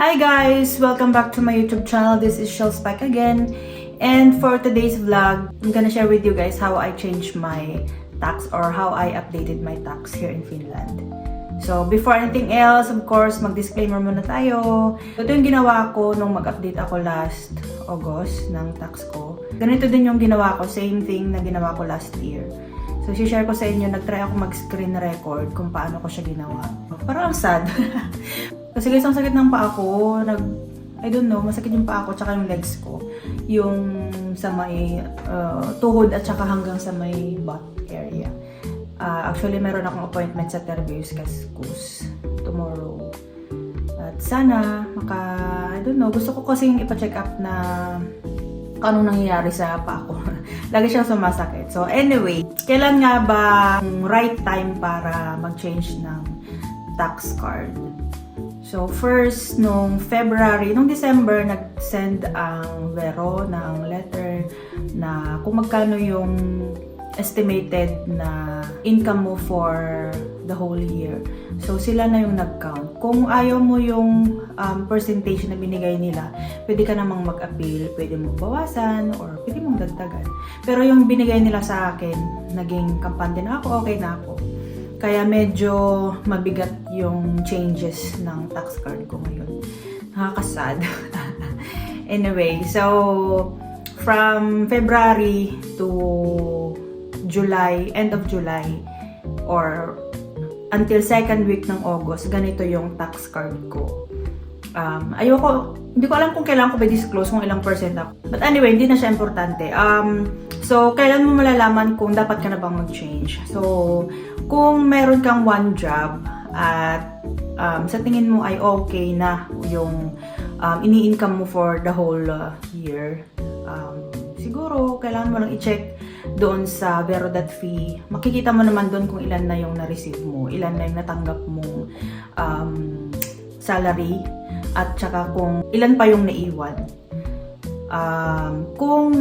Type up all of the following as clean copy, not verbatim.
Hi guys! Welcome back to my YouTube channel. This is Shell Spike again. And for today's vlog, I'm gonna share with you guys how I changed my tax or how I updated my tax here in Finland. So before anything else, of course, mag-disclaimer muna tayo. Ito yung ginawa ko nung mag-update ako last August ng tax ko. Ganito din yung ginawa ko, same thing na ginawa ko last year. So, share ko sa inyo, nag-try ako mag-screen record kung paano ko siya ginawa. Parang ang sad. Kasi guys, ang sakit ng paa ko. I don't know, masakit yung paa ko tsaka yung legs ko. Yung sa may tuhod at tsaka hanggang sa may butt area. Actually, meron akong appointment sa Terbius Cascus tomorrow. At sana, I don't know, gusto ko kasi yung ipa-check up na anong nangyayari sa paa ko. Lagi siyang sumasakit. So anyway, kailan nga ba ang right time para mag-change ng tax card? So first, nung December, nag-send ang Vero ng letter na kung magkano yung estimated na income mo for the whole year. So, sila na yung nag-count. Kung ayaw mo yung percentage na binigay nila, pwede ka namang mag-appeal, pwede mong bawasan, or pwede mong dagdagan. Pero yung binigay nila sa akin, naging kampante na ako, okay na ako. Kaya medyo mabigat yung changes ng tax card ko ngayon. Nakakasad. Anyway, so from February to July, end of July, or until second week ng August, ganito yung tax card ko. Hindi ko alam kung kailangan ko ba disclose kung ilang percent ako. But anyway, hindi na siya importante. So, kailan mo malalaman kung dapat ka na bang mag-change? So, kung meron kang one job at sa tingin mo ay okay na yung ini-income mo for the whole year, siguro kailangan mo lang i-check doon sa Vero.fi. Makikita mo naman doon kung ilan na yung na-receive mo, ilan na yung natanggap mong salary, at saka kung ilan pa yung naiwan. Kung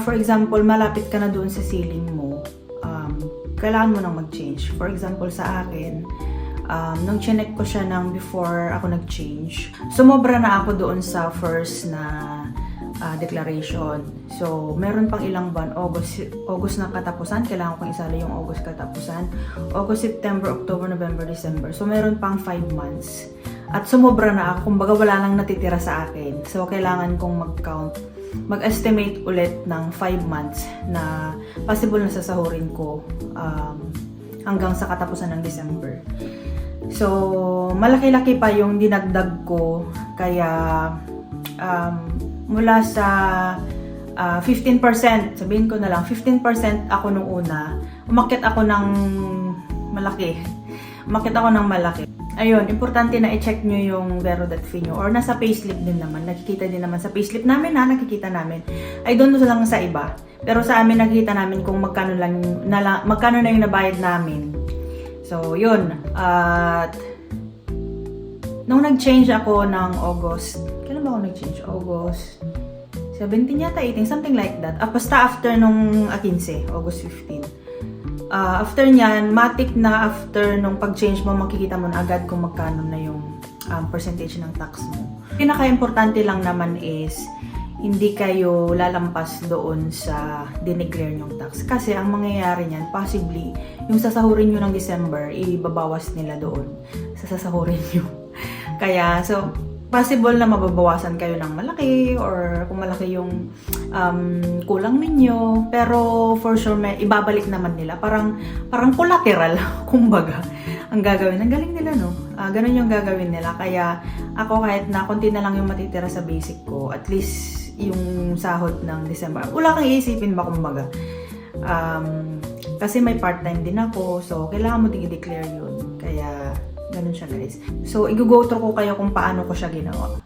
for example, malapit ka na doon sa ceiling mo, kailangan mo nang mag-change. For example, sa akin, nung chinek ko siya before ako nag-change, sumobra na ako doon sa first na declaration. So, meron pang ilang buwan. August na katapusan. Kailangan kong isali yung August katapusan. August, September, October, November, December. So, meron pang 5 months. At sumobra na ako. Kumbaga, wala nang natitira sa akin. So, kailangan kong mag-estimate ulit ng 5 months na possible na sasahurin ko hanggang sa katapusan ng December. So, malaki-laki pa yung dinagdag ko. Kaya, mula sa 15%, sabihin ko na lang, 15% ako nung una, umakyat ako ng malaki. Ayun, importante na i-check nyo yung Vero.fi nyo, or nasa payslip din naman. Nakikita din naman sa payslip namin nakikita namin. I don't know lang sa iba. Pero sa amin, nakikita namin kung magkano na yung nabayad namin. So, yun. At nung nag-change ako ng August, kailan ba ako nag-change? August 17 yata, 18, something like that. Basta after nung 15, August 15. After nyan, matik na after nung pag-change mo, makikita mo na agad kung magkano na yung percentage ng tax mo. Pinaka-importante lang naman is, hindi kayo lalampas doon sa dineclare nyong tax. Kasi ang mangyayari niyan, possibly, yung sasahurin nyo ng December, ibabawas nila doon sa sasahurin nyo. Kaya, so, possible na mababawasan kayo ng malaki, or kung malaki yung kulang ninyo, pero for sure may ibabalik naman nila. Parang collateral, kumbaga. Ang gagawin, ang galing nila, no? Ganun yung gagawin nila. Kaya ako, kahit na konti na lang yung matitira sa basic ko, at least yung sahod ng December, wala kang iisipin ba, kumbaga. Kasi may part-time din ako, so kailangan mo din i-declare yun. Kaya ganun siya, guys. So, i-go through ko kayo kung paano ko siya ginawa.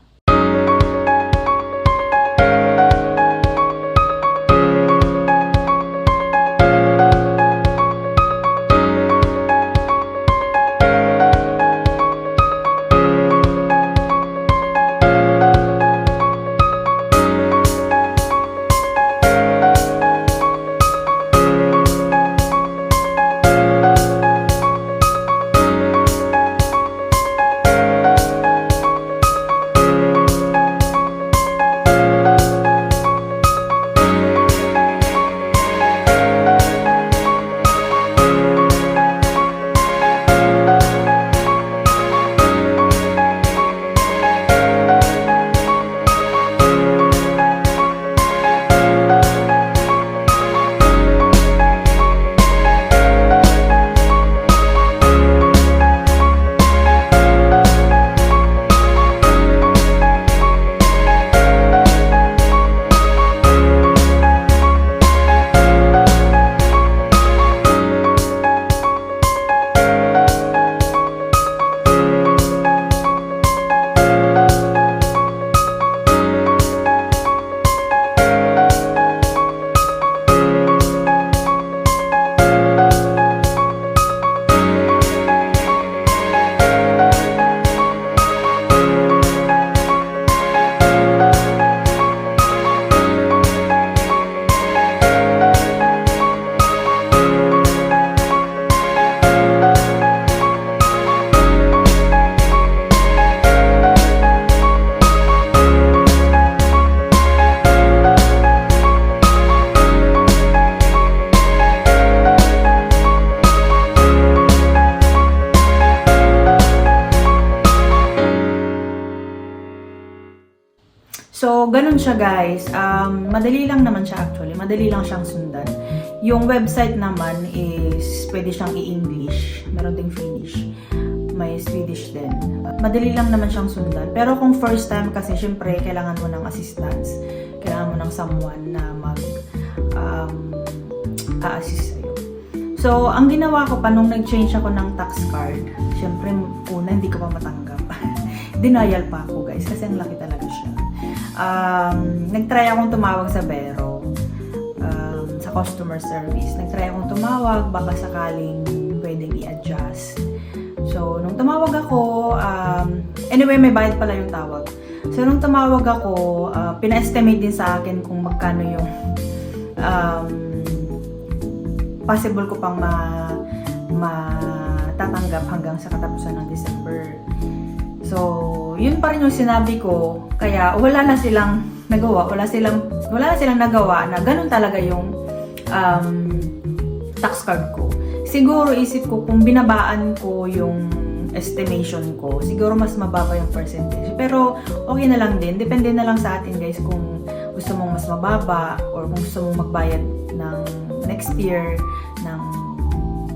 So, ganun siya guys. Madali lang naman siya actually. Madali lang siyang sundan. Yung website naman is pwede siyang i-English. Meron ding Finnish. May Swedish din. Madali lang naman siyang sundan. Pero kung first time kasi, syempre, kailangan mo ng assistance. Kailangan mo ng someone na a-assist sa'yo. So, ang ginawa ko pa nung nag-change ako ng tax card, syempre, una, hindi ko pa matanggap. Denial pa ako, guys, kasi ang laki talaga siya. Nag-try akong tumawag sa Vero, sa customer service. Nag-try akong tumawag, baka sakaling pwedeng i-adjust. So, nung tumawag ako, anyway, may bayad pala yung tawag. So, nung tumawag ako, pina-estimate din sa akin kung magkano yung possible ko pang matatanggap hanggang sa katapusan ng December. So, yun pa rin yung sinabi ko. Kaya, wala na silang nagawa. Wala na silang nagawa na ganun talaga yung tax card ko. Siguro isip ko kung binabaan ko yung estimation ko, siguro mas mababa yung percentage. Pero okay na lang din. Depende na lang sa atin guys kung gusto mong mas mababa or kung gusto mong magbayad ng next year ng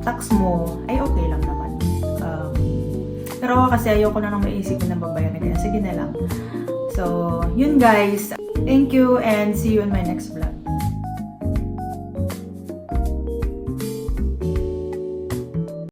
tax mo, ay okay lang naman. Pero ako kasi ayoko na nang maisipin ng babayaran kaya sige na lang. So, yun guys. Thank you and see you in my next vlog.